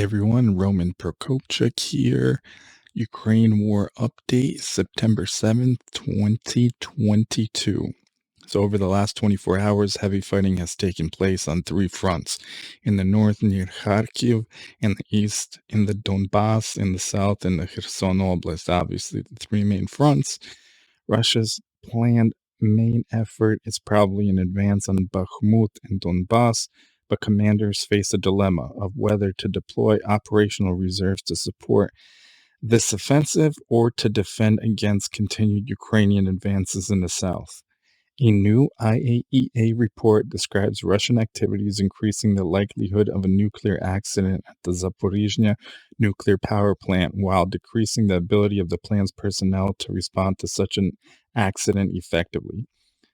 Everyone, Roman Prokopchuk here. Ukraine war update, September 7th, 2022. So, over the last 24 hours, heavy fighting has taken place on three fronts. In the north, near Kharkiv, in the east, in the Donbass, in the south, in the Kherson Oblast. Obviously, the three main fronts. Russia's planned main effort is probably an advance on Bakhmut and Donbass, but commanders face a dilemma of whether to deploy operational reserves to support this offensive or to defend against continued Ukrainian advances in the south. A new IAEA report describes Russian activities increasing the likelihood of a nuclear accident at the Zaporizhzhia nuclear power plant while decreasing the ability of the plant's personnel to respond to such an accident effectively.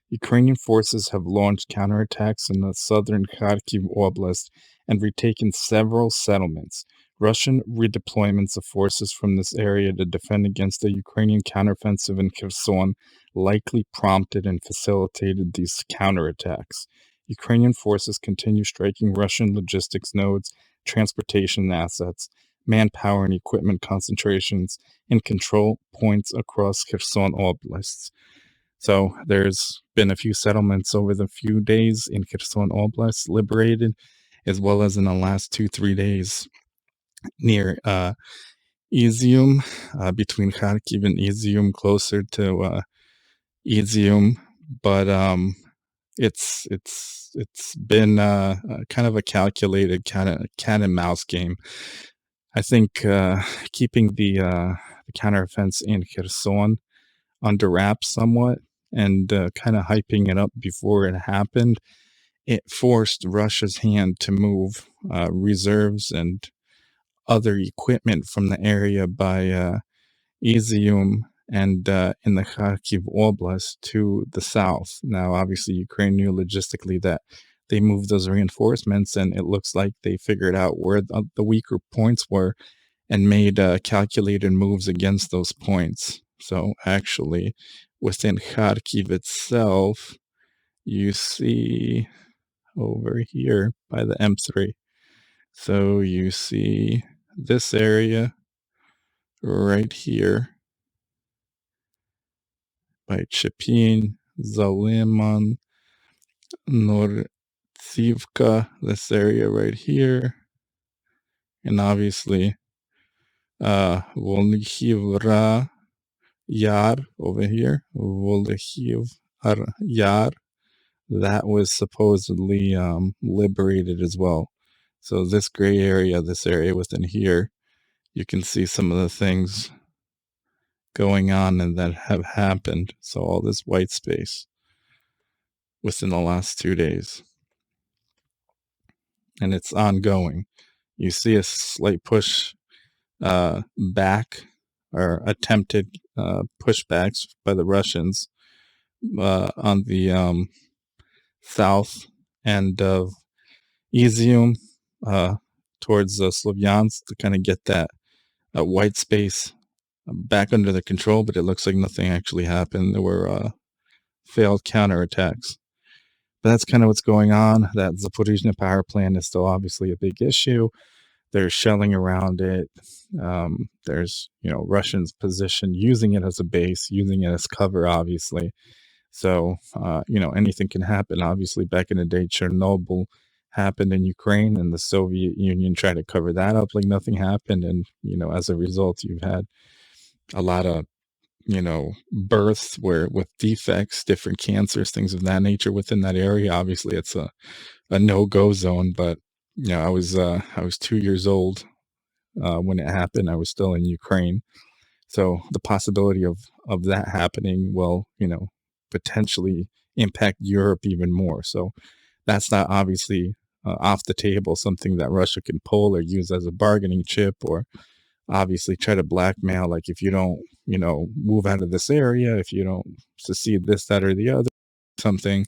Ukrainian forces have launched counterattacks in the southern Kharkiv Oblast and retaken several settlements. Russian redeployments of forces from this area to defend against the Ukrainian counteroffensive in Kherson likely prompted and facilitated these counterattacks. Ukrainian forces continue striking Russian logistics nodes, transportation assets, manpower and equipment concentrations, and control points across Kherson Oblast. So there's been a few settlements over the few days in Kherson Oblast liberated, as well as in the last 2-3 days near Izium, between Kharkiv and Izium, closer to Izium. But it's been kind of a calculated cat and mouse game. I think keeping the counteroffensive in Kherson under wraps somewhat and kind of hyping it up before it happened, it forced Russia's hand to move reserves and other equipment from the area by Izium and in the Kharkiv Oblast to the south. Now, obviously, Ukraine knew logistically that they moved those reinforcements, and it looks like they figured out where the weaker points were and made calculated moves against those points. So, actually, within Kharkiv itself, you see over here by the M3. So, you see this area right here by Chepin, Zaliman, Nortsivka, this area right here, and obviously Volhyv Yar over here, Volhyv Yar, that was supposedly liberated as well. So this gray area, this area within here, you can see some of the things going on and that have happened. So all this white space within the last 2 days. And it's ongoing. You see a slight push back or attempted pushbacks by the Russians on the south end of Izium towards Slovyansk to kind of get that white space back under their control, but it looks like nothing actually happened. There were failed counterattacks. But that's kind of what's going on. That Zaporizhzhia power plant is still obviously a big issue. There's shelling around it. There's, Russians positioned using it as a base, using it as cover, obviously. So, anything can happen. Obviously, back in the day, Chernobyl happened in Ukraine, and the Soviet Union tried to cover that up like nothing happened. And, as a result, you've had a lot of, births where with defects, different cancers, things of that nature within that area. Obviously, it's a no-go zone, but I was 2 years old when it happened. I was still in Ukraine, so the possibility of that happening will, potentially impact Europe even more. So that's not obviously off the table, something that Russia can pull or use as a bargaining chip, or obviously try to blackmail. Like, if you don't, move out of this area, if you don't secede this, that, or the other, something,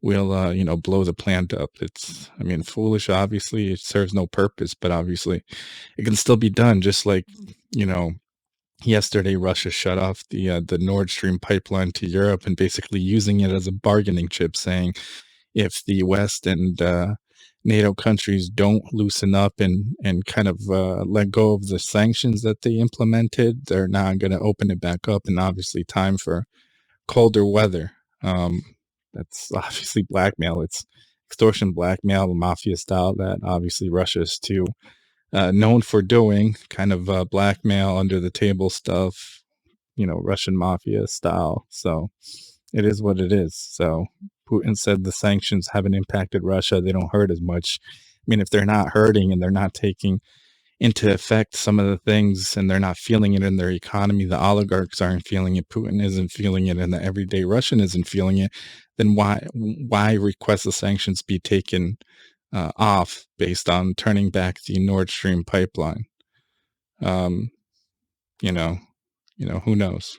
we'll blow the plant up. It's, foolish. Obviously, it serves no purpose, but obviously it can still be done. Just like, yesterday Russia shut off the Nord Stream pipeline to Europe and basically using it as a bargaining chip, saying if the West and NATO countries don't loosen up and kind of let go of the sanctions that they implemented, they're not going to open it back up. And obviously, time for colder weather. Um, that's obviously blackmail. It's extortion, blackmail, mafia style that obviously Russia is too known for doing, kind of blackmail under the table stuff, Russian mafia style. So it is what it is. So Putin said the sanctions haven't impacted Russia. They don't hurt as much. I mean, if they're not hurting and they're not taking into effect some of the things and they're not feeling it in their economy, the oligarchs aren't feeling it, Putin isn't feeling it, and the everyday Russian isn't feeling it, then why request the sanctions be taken off based on turning back the Nord Stream pipeline? Um, you know, who knows?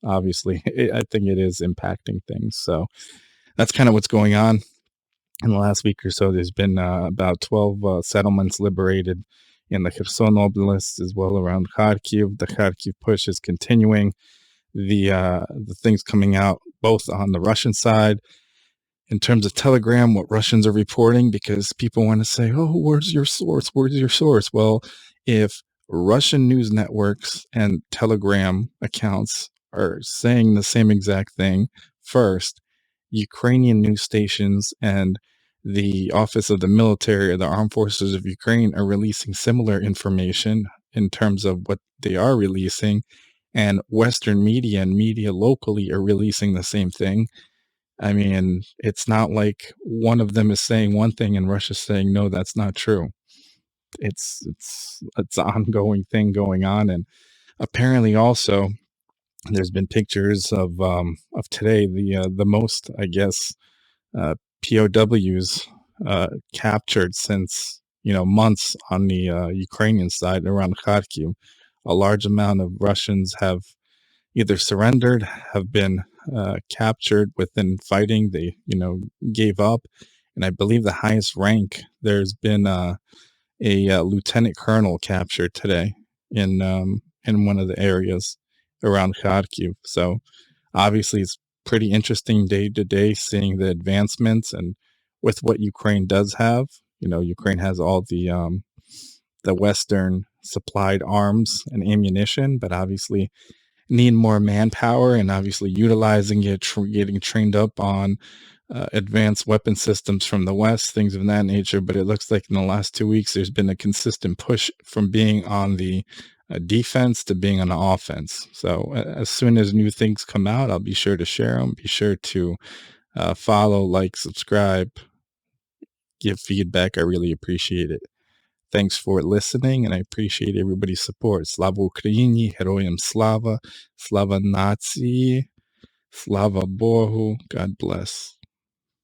Obviously, I think it is impacting things. So that's kind of what's going on in the last week or so. There's been about 12 settlements liberated in the Kherson Oblast as well around Kharkiv. The Kharkiv push is continuing. The things coming out both on the Russian side in terms of Telegram, what Russians are reporting, because people want to say, oh, where's your source? Where's your source? Well, if Russian news networks and Telegram accounts are saying the same exact thing first, Ukrainian news stations and the Office of the Military or the Armed Forces of Ukraine are releasing similar information in terms of what they are releasing, and Western media and media locally are releasing the same thing. I mean, it's not like one of them is saying one thing and Russia's saying, no, that's not true. It's an ongoing thing going on. And apparently also there's been pictures of today, the most, I guess, POWs captured since, months on the Ukrainian side around Kharkiv. A large amount of Russians have either surrendered, have been captured within fighting. They, gave up. And I believe the highest rank, there's been a lieutenant colonel captured today in one of the areas around Kharkiv. So obviously, it's pretty interesting day to day seeing the advancements and with what Ukraine does have. Ukraine has all the Western supplied arms and ammunition, but obviously need more manpower and obviously utilizing it, getting trained up on advanced weapon systems from the West, things of that nature. But it looks like in the last 2 weeks, there's been a consistent push from being on the defense to being on the offense. So as soon as new things come out, I'll be sure to share them. Be sure to follow, like, subscribe, give feedback. I really appreciate it. Thanks for listening, and I appreciate everybody's support. Slava Ukraini, Heroyam Slava, Slava Nazi, Slava Bohu. God bless.